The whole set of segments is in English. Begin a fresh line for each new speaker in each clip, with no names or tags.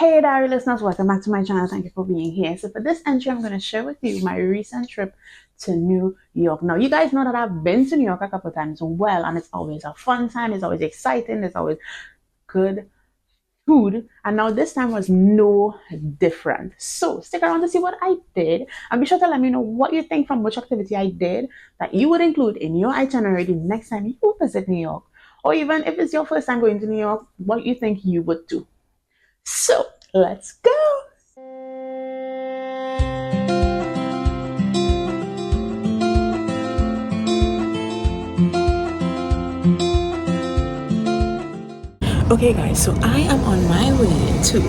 Hey diary listeners, welcome back to my channel. Thank you for being here. So for this entry, I'm going to share with you my recent trip to New York. Now, you guys know that I've been to New York a couple of times, well, and it's always a fun time. It's always exciting. It's always good food. And now this time was no different. So stick around to see what I did, and be sure to let me know what you think from which activity I did that you would include in your itinerary the next time you visit New York. Or even if it's your first time going to New York, what you think you would do. So let's go. Okay guys, so I am on my way to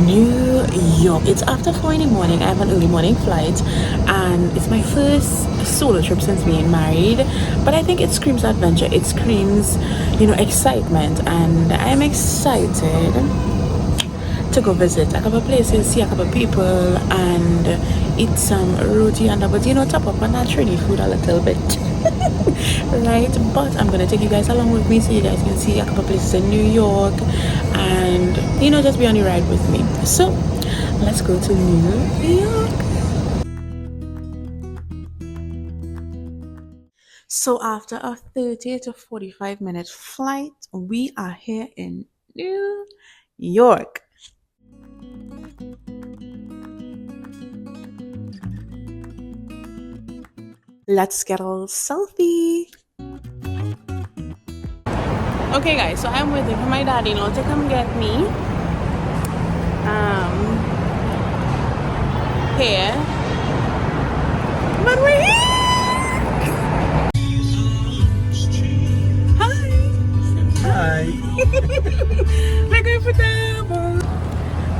New York. It's after 4 in the morning. I have an early morning flight and it's my first solo trip since being married, but I think it screams adventure. It screams, excitement, and I'm excited to go visit a couple of places, see a couple of people, and eat some roti and but top up on that trendy food a little bit. Right, but I'm gonna take you guys along with me so you guys can see a couple of places in New York and just be on the ride with me. So let's go to New York. So after a 30 to 45-minute flight, we are here in New York. Let's get a little selfie. Okay guys, so I'm waiting for my daddy-in-law to come get me. Here. But we're here! Hi! We're going for double.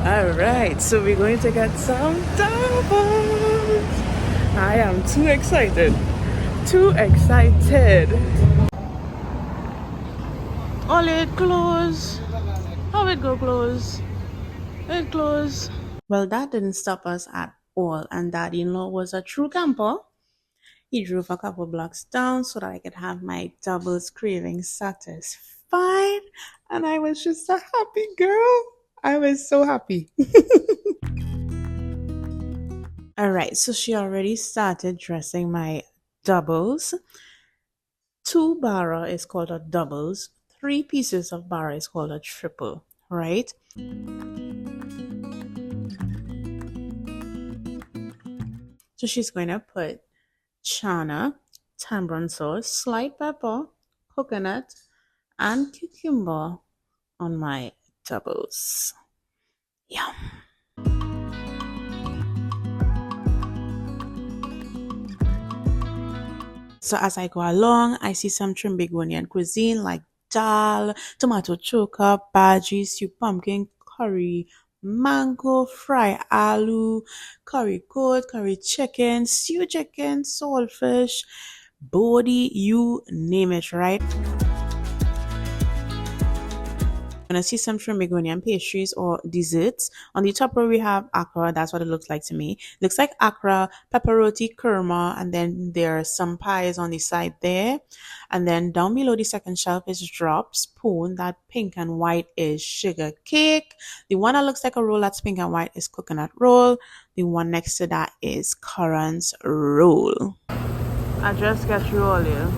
Alright, so we're going to get some doubles. I am too excited. Too excited. All it close. How it go close? It close. Well, that didn't stop us at all, and daddy-in-law was a true camper. He drove a couple blocks down so that I could have my doubles craving satisfied, and I was just a happy girl. I was so happy. All right, so she already started dressing my doubles. 2 barra is called a doubles. 3 pieces of barra is called a triple, right? So she's going to put chana, tamarind sauce, sliced pepper, coconut, and cucumber on my doubles. Yum. So as I go along, I see some Trimbigonian cuisine like dal, tomato choka, bhaji, stew pumpkin, curry, mango, fry aloo, curry goat, curry chicken, stew chicken, saltfish, body, you name it, right? Gonna see some Trimbigonian pastries or desserts. On the top row we have akra. That's what it looks like to me. Looks like akra, pepperoni, kurma, and then there are some pies on the side there. And then down below the second shelf is drop spoon. That pink and white is sugar cake. The one that looks like a roll that's pink and white is coconut roll. The one next to that is currants roll. I just got you all here.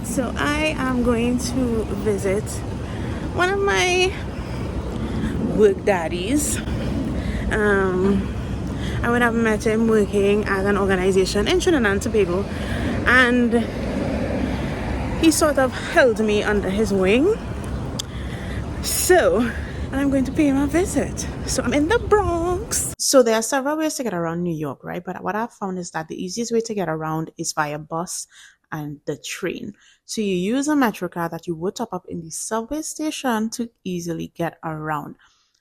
So I am going to visit one of my work daddies. I would have met him working at an organization in Trinidad and Tobago, and he sort of held me under his wing. So I'm going to pay him a visit. So I'm in the Bronx. So there are several ways to get around New York, right? But what I've found is that the easiest way to get around is via bus and the train. So you use a metro card that you would top up in the subway station to easily get around.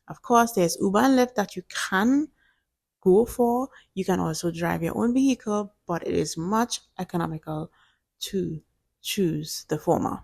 Of course, there's Uber and Lyft that you can go for. You can also drive your own vehicle, but it is much economical to choose the former.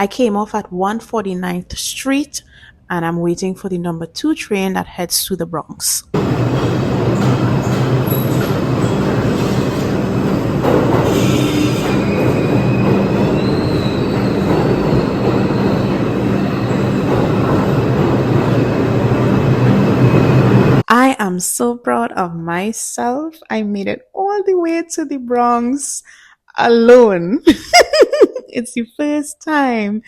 I came off at 149th Street and I'm waiting for the number 2 train that heads to the Bronx. I am so proud of myself. I made it all the way to the Bronx alone. It's the first time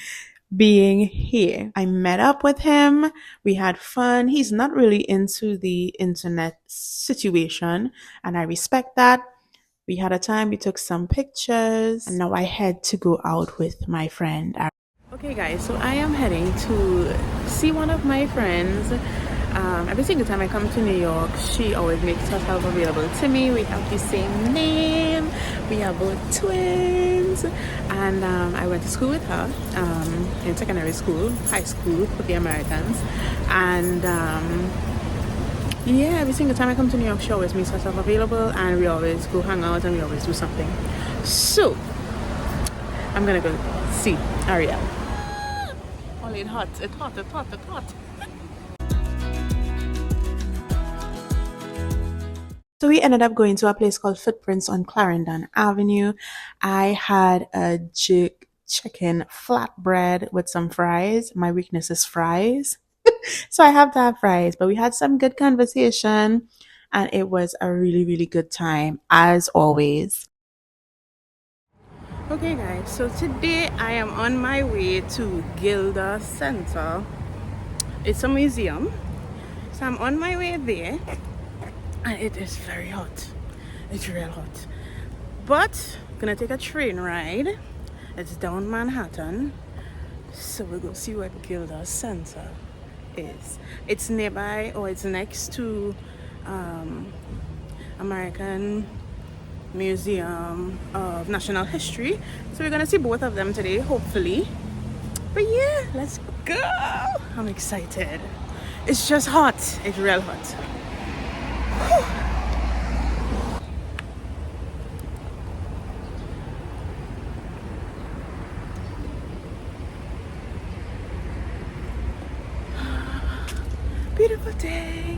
being here. I met up with him. We had fun. He's not really into the internet situation, and I respect that. We had a time, we took some pictures, and now I head to go out with my friend. Okay, guys, so I am heading to see one of my friends. Every single time I come to New York, she always makes herself available to me. We have the same name, we are both twins, and I went to school with her in secondary school, high school for the Americans, and yeah, every single time I come to New York, she always makes herself available, and we always go hang out and we always do something. So I'm gonna go see Ariel. Only it's hot, it's hot, it's hot, it's hot. So we ended up going to a place called Footprints on Clarendon Avenue. I had a chicken flatbread with some fries. My weakness is fries. So I have to have fries, but we had some good conversation and it was a really, really good time as always. Okay guys, so today I am on my way to Gilda Center. It's a museum. So I'm on my way there. And it is very hot. It's real hot. But I'm gonna take a train ride. It's down Manhattan. So we'll go see what Gilda Center is. It's nearby, or it's next to American Museum of National History. So we're gonna see both of them today, hopefully. But yeah, let's go. I'm excited. It's just hot. It's real hot. Beautiful day.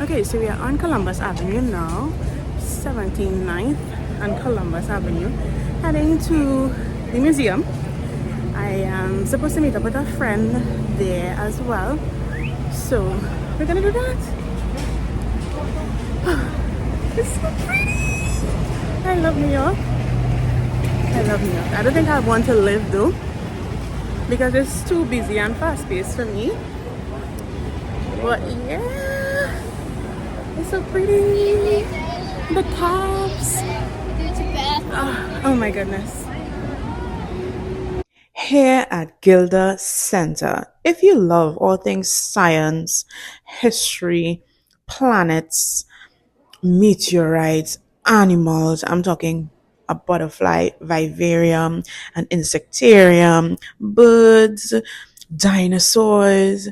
Okay, so we are on Columbus Avenue now, 17th and Columbus Avenue, heading to the museum. I am supposed to meet up with a friend there as well, so we're gonna do that. It's so pretty. I love New York. I love New York. I don't think I want to live though, because it's too busy and fast-paced for me. But yeah, it's so pretty. The cabs. Oh my goodness. Here at Gilda Center, if you love all things science, history, planets, meteorites, animals, I'm talking a butterfly vivarium, an insectarium, birds, dinosaurs,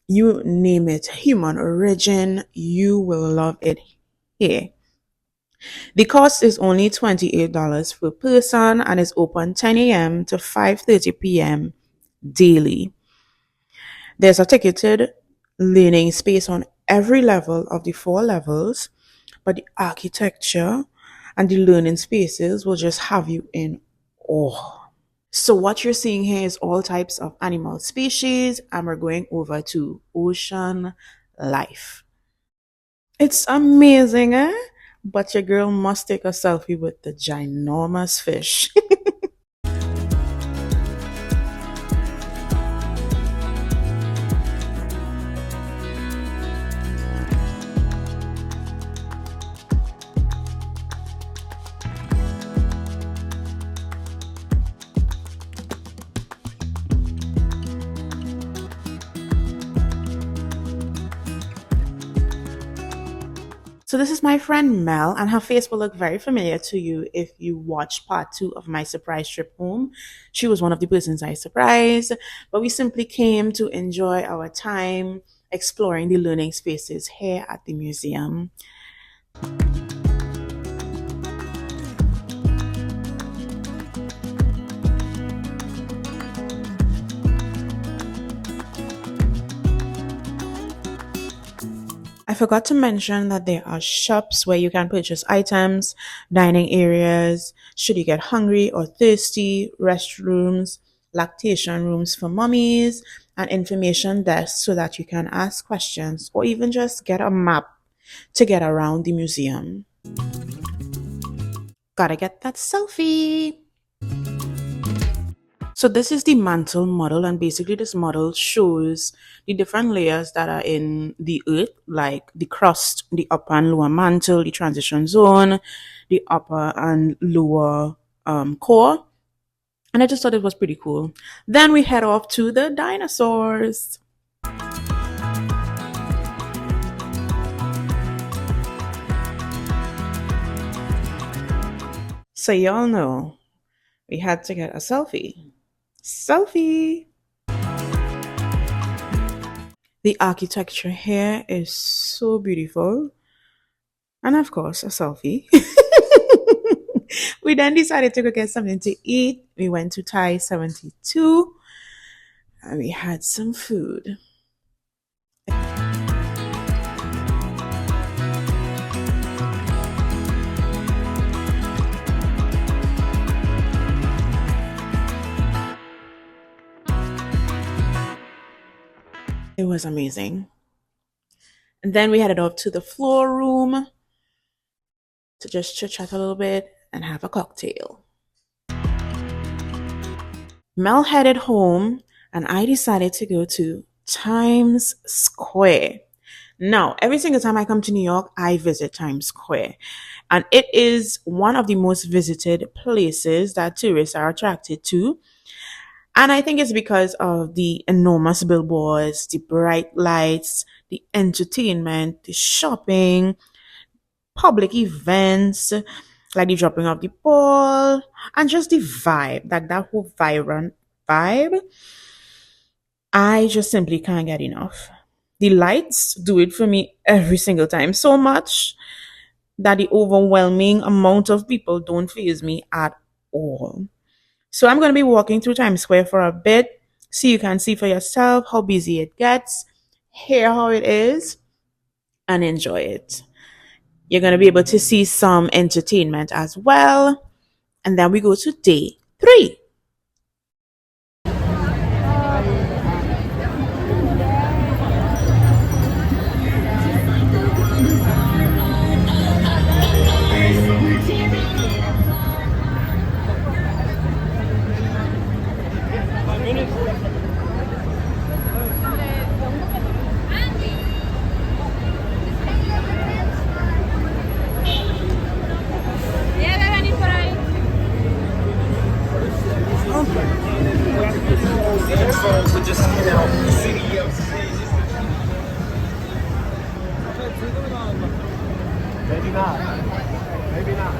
you name it, human origin, you will love it here. The cost is only $28 per person and is open 10 a.m. to 5:30 p.m. daily. There's a ticketed learning space on every level of the 4 levels, but the architecture and the learning spaces will just have you in awe. So what you're seeing here is all types of animal species, and we're going over to ocean life. It's amazing, eh? But your girl must take a selfie with the ginormous fish. So this is my friend Mel, and her face will look very familiar to you if you watch part 2 of my surprise trip home. She was one of the persons I surprised, but we simply came to enjoy our time exploring the learning spaces here at the museum. forgot to mention that there are shops where you can purchase items, dining areas, should you get hungry or thirsty, restrooms, lactation rooms for mummies, and information desks so that you can ask questions or even just get a map to get around the museum. Gotta get that selfie. So this is the mantle model, and basically this model shows the different layers that are in the earth, like the crust, the upper and lower mantle, the transition zone, the upper and lower core. And I just thought it was pretty cool. Then we head off to the dinosaurs. So y'all know we had to get a selfie. Selfie! The architecture here is so beautiful. And of course, a selfie. We then decided to go get something to eat. We went to Thai 72 and we had some food. It was amazing. And then we headed off to the floor room to just chit chat a little bit and have a cocktail. Mel headed home and I decided to go to Times Square. Now, every single time I come to New York, I visit Times Square. And it is one of the most visited places that tourists are attracted to. And I think it's because of the enormous billboards, the bright lights, the entertainment, the shopping, public events, like the dropping of the ball, and just the vibe, like that whole vibrant vibe. I just simply can't get enough. The lights do it for me every single time, so much that the overwhelming amount of people don't faze me at all. So I'm going to be walking through Times Square for a bit so you can see for yourself how busy it gets, hear how it is, and enjoy it. You're going to be able to see some entertainment as well. And then we go to day 3.
Maybe not. Maybe not.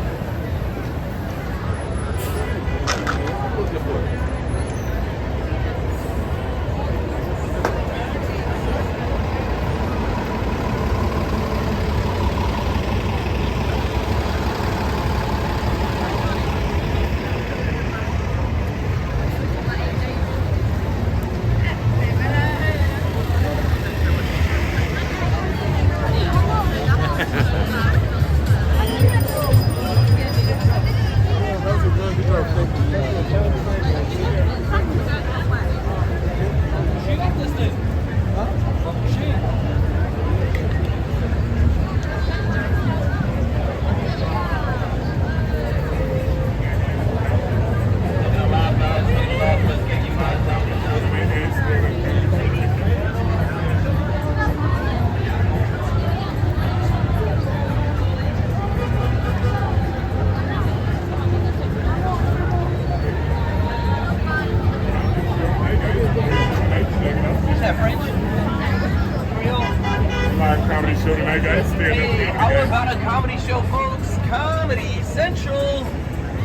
Comedy show tonight, guys. Hey, how about a comedy show, folks? Comedy Central.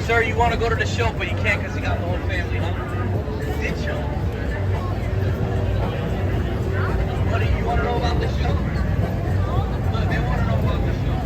Sir, you want to go to the show, but you can't because you got the whole family, huh? Did you? What do you want to know about the show? Look, they want to know about the show.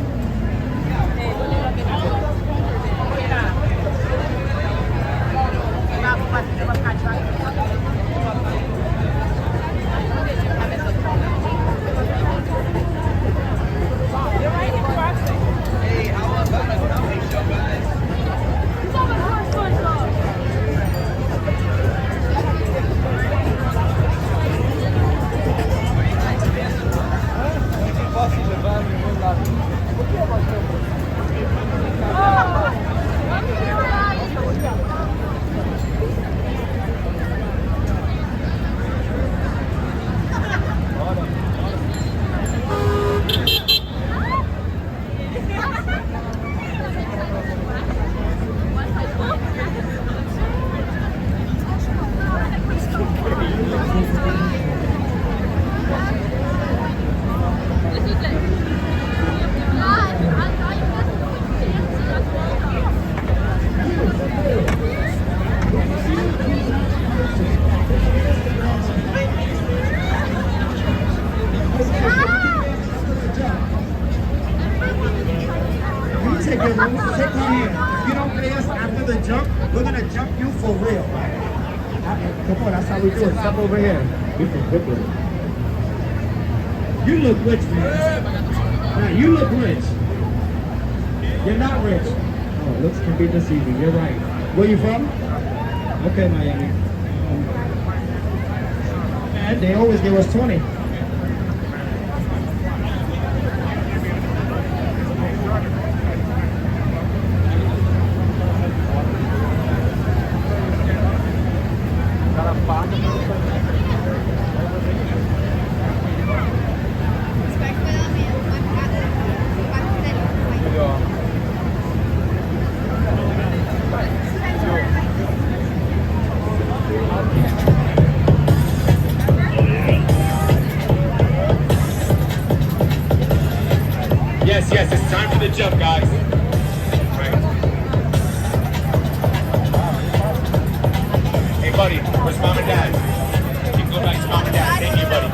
Take your room, take one here. If you don't pay us after the jump, we're gonna jump you for real. Come on, that's how we do it. Step over here. You can whip it. You look rich, man. Now, you look rich. You're not rich. Oh, looks can be deceiving. You're right. Where you from? Okay, Miami. And they always give us 20. Yes, it's time for the jump, guys. Hey, buddy, where's mom and dad? You can go back to mom and dad. Thank you, buddy.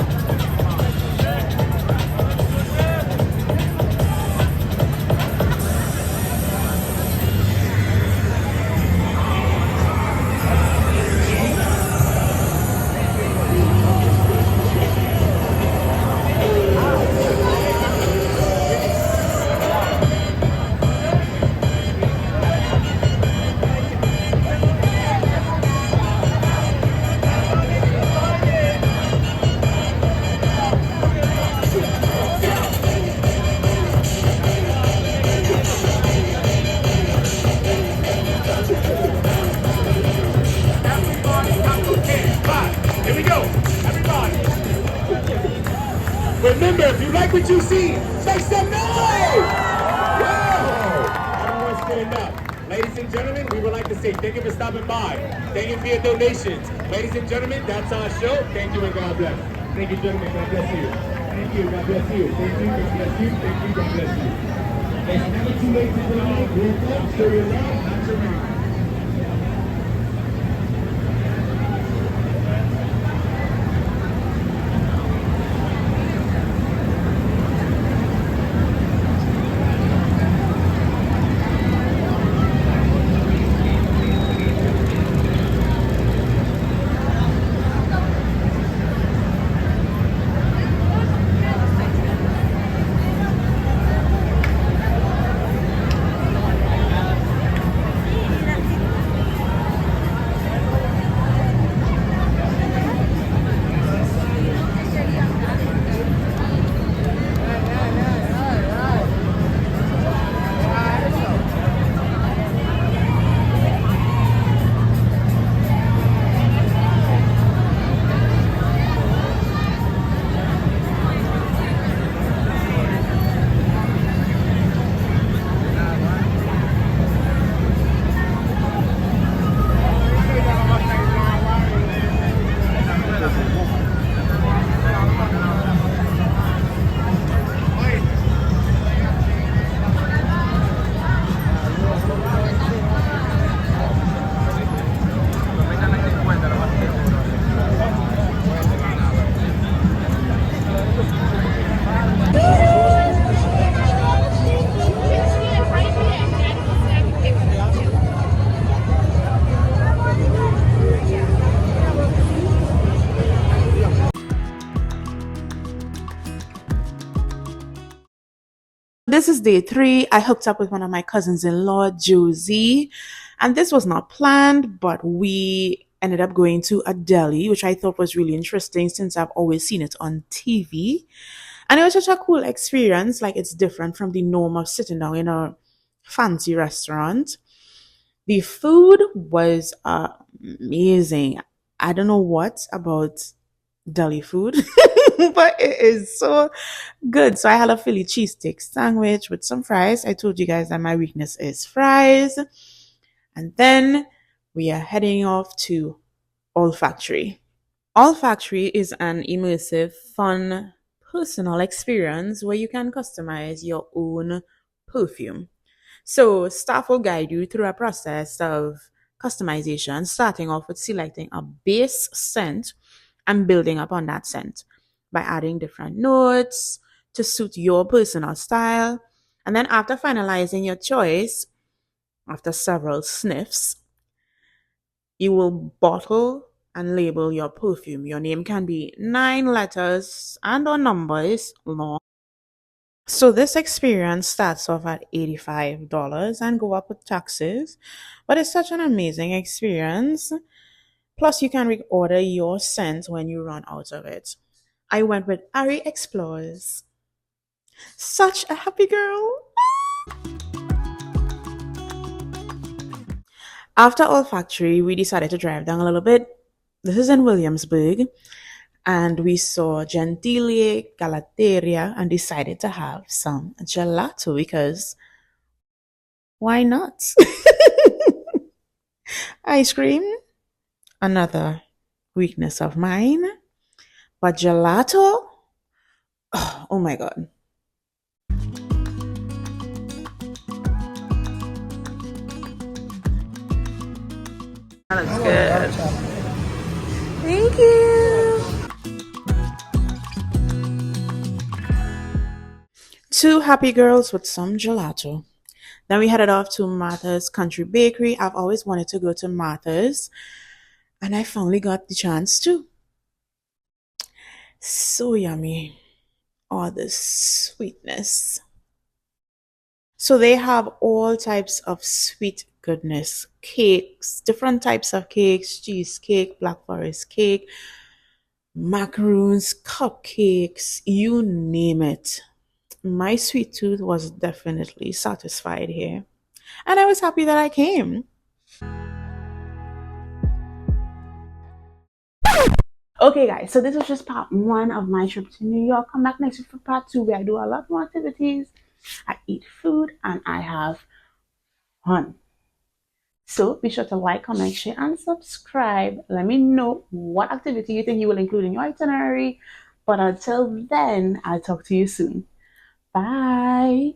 Here we go, everybody. Remember, if you like what you see, make some noise! Wow! Everyone's good enough. Ladies and gentlemen, we would like to say thank you for stopping by. Thank you for your donations. Ladies and gentlemen, that's our show. Thank you and God bless. Thank you, gentlemen. God bless you. Thank you. God bless you. Thank you. God bless you. Thank you. God bless you. It's never too late to donate. We're up. Show your love, not your money.
This is day 3. I hooked up with one of my cousins-in-law, Josie, and this was not planned, but we ended up going to a deli, which I thought was really interesting since I've always seen it on TV. And it was such a cool experience. Like, it's different from the norm of sitting down in a fancy restaurant. The food was amazing. I don't know what about Delhi food, but it is so good. So I had a Philly cheesesteak sandwich with some fries. I told you guys that my weakness is fries. And then we are heading off to Olfactory. Olfactory is an immersive, fun, personal experience where you can customize your own perfume. So, staff will guide you through a process of customization, starting off with selecting a base scent and building upon that scent by adding different notes to suit your personal style. And then, after finalizing your choice, after several sniffs, you will bottle and label your perfume. Your name can be 9 letters and or numbers long. So this experience starts off at $85 and go up with taxes, but it's such an amazing experience. Plus, you can reorder your scent when you run out of it. I went with Aari Explores. Such a happy girl. After Olfactory, we decided to drive down a little bit. This is in Williamsburg, and we saw Gentile Galateria and decided to have some gelato because why not? Ice cream, another weakness of mine, but gelato, oh my god. That looks good. Thank you. Two happy girls with some gelato. Then we headed off to Martha's Country Bakery. I've always wanted to go to Martha's, and I finally got the chance to. So yummy. All this sweetness. So they have all types of sweet goodness, cakes, different types of cakes, cheesecake, black forest cake, macaroons, cupcakes, you name it. My sweet tooth was definitely satisfied here. And I was happy that I came. Okay, guys, so this was just part 1 of my trip to New York. Come back next week for part 2 where I do a lot more activities. I eat food and I have fun. So be sure to like, comment, share, and subscribe. Let me know what activity you think you will include in your itinerary. But until then, I'll talk to you soon. Bye.